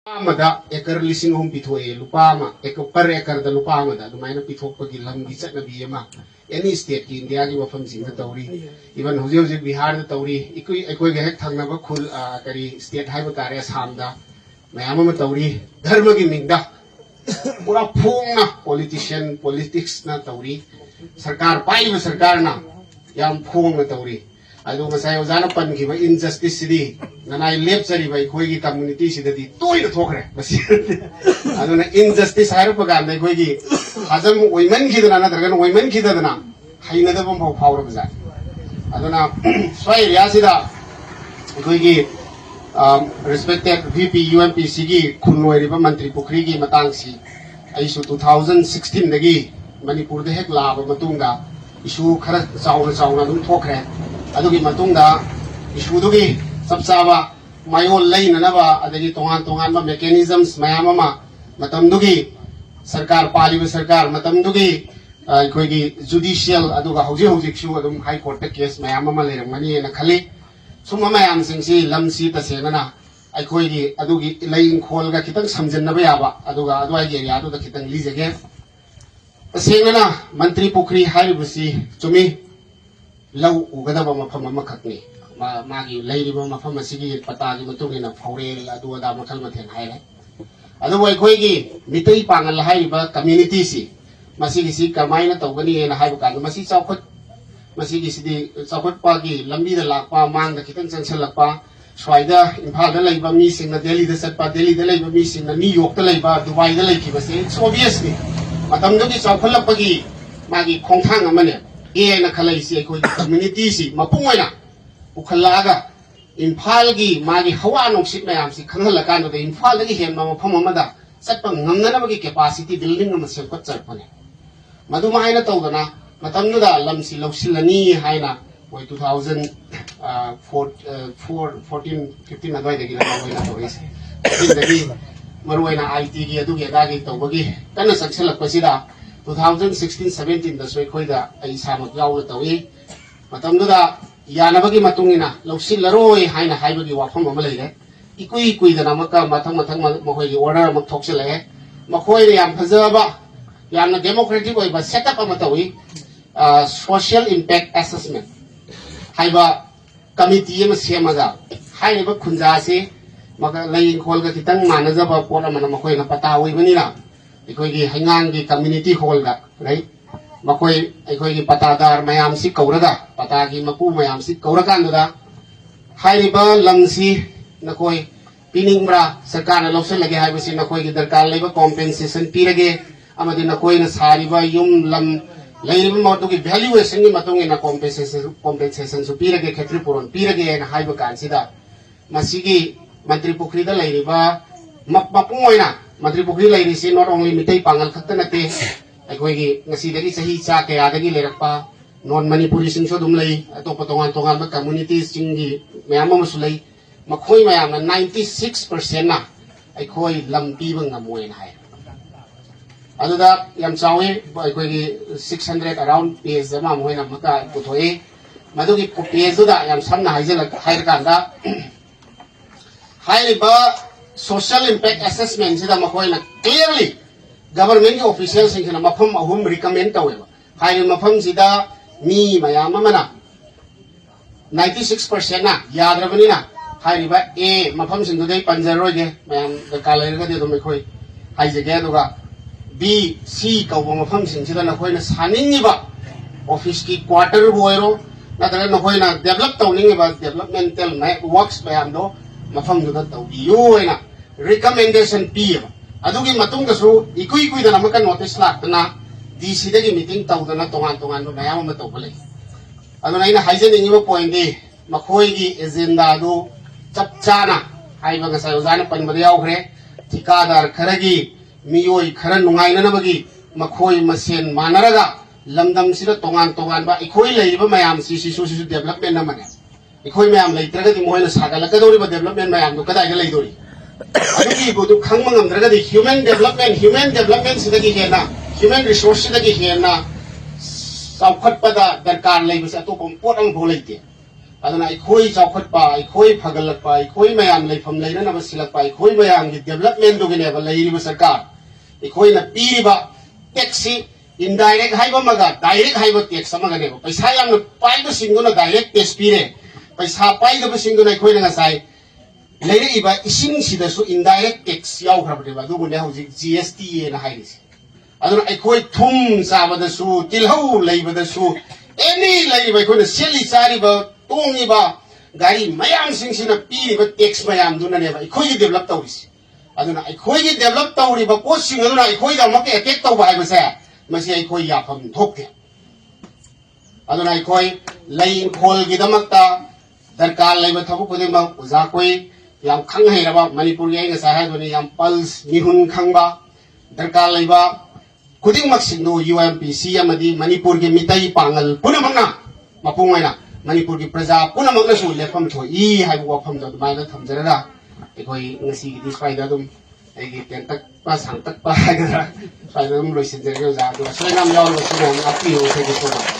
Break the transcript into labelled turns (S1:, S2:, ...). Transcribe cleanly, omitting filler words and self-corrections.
S1: एकर लिसिंग हम पिथोए लुपा एक पर एकर द लुपा दुमाइना पिथोपगी लमगी चटनबी एनी स्टेट की इंडिया की मफम सिंह तौरी इवन हुजे हुजे बिहार तौरी इकोई हेक थंगनब खुल करी स्टेट हाइब तारे असम दा मयाम अमा तौरी धर्म की मिंगदा पूरा फोंगना पॉलिटिशियन पॉलिटिक्स ना तौरी सरकार पाइब सरकार ना याम फोंगना तौरी अदो मसाय ओजाना पनखिबा इनजस्टिस सिदी ननाय लेपचरिबा इखोइगी कम्युनिटी सिददी तोइना थोखरे बसी अदोना इनजस्टिस हारप गांदा इखोइगी हाजम ओइमन खिदना नत्रगन ओइमन खिदना हाइनदबम फाव फावरब जा अदोना स्वाय रियासिदा इखोइगी रिस्पेक्टेड VP UNPC की खुनोइरिबा मंत्री पुखरी की मतंगसी आइसु 2016 दगी मणिपुर दे हेक लाबा मतुंगा इशू खरा चावना दुम थोखरे अदुगी मतुंगा इशूदुगी सबसाबा मायोल लैननबा अदगी तोंगान मेकेनिज्म्स मयाम अमा मतमदुगी सरकार पालिब सरकार मतमदुगी अखोइगी जुडिशियल अदुगा हौजे हौजिकसु अदुम हाई कोर्ट दा केस मयाम अमा लेरमनी ना खली सुम मयाम सिंगसी लमसी तसेंगना अखोइगी अदुगी लैंग खोलगा खितंग समजनबा याबा अदुगा अदुवाइगी एरिया अदुदा खितंग लीजगे तसेंगना मंत्री पुखरी हाइबसी चुमी लौ उगदबा मफम अमखकनी मागी लैरिबा मफम असिगी पतागी मतुगिना फौरेल अदुदा मखल मथेन हाइरे अदु अखोइगी मितै पांगल हाइबा कम्युनिटी सी मसिगी सी कमाइना तौगनी एना हाइबा कान मसि चौखत मसिगी सिदी चौखतपागी लंबीदा लाकपा मांगदा खितंग चंसलकपा स्वाइदा इम्फालदा लैबा मी सिंगना दिल्लीदा चटपा दिल्लीदा लैबा मी सिंगना न्यूयॉर्कदा लैबा दुबईदा लैखिबसे इट्स ऑब्वियसली मतमदुगी चौखलपगी मागी खोंथांग अमने एना खलैसी अखोई कम्युनिटी सी मपुंगना उखलागा इम्फाल की मागी हवा नोक्सित मयाम सी खंगलकानो दे इम्फाल दगी हेन मफम अमदा चटपा नंगनबगी कैपेसिटी बिल्डिंग अमा सेमकत चरपने मदुमाइना तौदना मतमनुदा लमसी लौसिलनी हाइना मोय 2014-15 अदवाइदगी लमोइना तौइसे दगी मरुइना IT की अदुगी अदागी तौबगी कन्ना सक्सेलकपसिदा 2016-17 दसो अखोइदा आई सामक यावना तौई मतमनुदा यानबगी मतुंगिना लौसिलरोय हाइना हाइबगी वाफम अमा लैरे इकुई कुइदना मका मथंग मखोइगी ऑर्डर अमा थोक्सले मखोइना याम फजबा यामना डेमोक्रेटिक ओइबा सेटअप अमा तौई सोशल इम्पैक्ट असेसमेंट हाइबा कमिटी अमा सेमगा हाइबा खुंजासे मका लैंग खोलगा खितंग मानजबा पोट अमा मखोइना पता ओइबनिना अखोइगी हंगांगी कम्युनिटी हॉल दा राइट मखोइ अखोइगी पतादार मयाम सि कौरगा पतागी मपु मयाम सि कौरकांदुदा हाइरिबा लमसी नखोइ पिनिंगब्रा सरकार न लौसलगे हाइबसि नखोइगी दरकार लेबा कॉम्पेंसेशन पीरगे अमदि नखोइना सारिबा युम लम लैरिबा मतुगी वैल्यूएशन की मतुंगिना कॉम्पेंसेशन सु पीरगे खेत्री पुरन पीरगे ना हाइबा कांसिदा मसिगी मंत्री पुखरीदा लैरिबा मपुंगोइना मंत्री पुखरी लैरिसि नॉट ओनली मितै पांगल खत्ता नते अखोइगी ngasiदगी सही चा कयादगी लेरकपा नॉन मणिपुरी सिंगसो दुम लै अतोप तोंगान कम्युनिटी सिंगी मयाम अमसु लै मखोइ मयामना 96% ना अखोइ लम पीबा ngमोइन हाय अदुदा याम चावे अखोइगी 600 अराउंड पेज अमा मोइना मका पुथोए मदुगी पेज दुदा याम समना हाइरकांदा हाइरिबा सोशल इम्पैक्ट असेसमेंट सिदा मखोइना क्लियरली गवर्नमेंट ऑफिशियल सिंगना मफम अहुम रिकमेंड तवेबा हाइ मफम सिदा मी मयाम अमना 96% ना याद्रबनिना हाइरिबा ए मफम सिंदुदै पंजरोगे मयाम दरकार लेरगदि दुम मखोइ हाइजगे अदुगा B C कौब मफम सिंगसिदा नखोइना सानिंगिबा ऑफिस की क्वार्टर बोइरो नतरे नखोइना डेवलप तौनिंगिबा डेवलपमेंटल वर्क्स मयाम दो मफम दुदा तौबियोइना रिकमेंडेशन पीबा अदुगी मतुंगसु इकुई कुइदना मका नोटिस लाक्तना DC दगी मीटिंग तौदना तोंगान मयाम अमा तौबले अदुना आइना हाइजनिंगिबा पॉइंट दे मखोइगी एजेंडा दो चपचाना हाइबा गसाय ओजाना पनबदा यावखरे ठिकादार खरगी मियोई खरा नुंगाइननबगी मखोइ मसेन मानरगा लमदम सिदा तोंगान बा इखोइ लैरिबा मयाम सिसु डेवलपमेंट नमने इखोइ मयाम लैत्रगदि मोइना सागलकदोरिबा डेवलपमेंट मयाम दो कदाइदा लैदोरि अदुगी बुदु खंगमंगद्रगदि ह्यूमन डेवलपमेंट सिदगी हेना ह्यूमन रिसोर्स सिदगी हेना साउखटपदा दरकार लैबसे अतोपम पोट अम भो लैते aduna ikhoi chawkhat pa ikhoi phagalak pa ikhoi mayam leifam leina na basilak pa ikhoi mayam gi development do gene ba leiri ba sarkar ikhoi na piri ba taxi indirect haiba maga direct haiba tax amaga ne paisa yam na pai ba singuna direct tax pire paisa pai da ba singuna ikhoi na sai leiri iba ising sida su indirect tax yaw khra ba du gune hauji GST na haisi aduna ikhoi thum sa ba da su tilhau leiba da su any leiba ikhoi na seli sari ba tongi ba gari mayam sing sina piri ba tax mayam duna ne ba ikhoi develop tawris aduna ikhoi develop tawri ba po sing aduna ikhoi da mak attack taw ba hai ba sa masi ikhoi ya pham thokte aduna ikhoi lain khol gi damakta darkar leiba thabu kuding ba uja koi yam khang hai ba manipur ge nga sa ha doni yam pulse nihun khang ba darkar leiba kuding mak sing no UMPC amadi manipur ge mitai pangal punamangna mapungaina manipur ki praja punamangna su lefam thoi hai bu wafam da mai na thamjara ikhoi ngasi gi dispai dum ai ten tak pa sang tak pa ga sai dum loisin jere ga do sai nam yaw lo su api ho se ko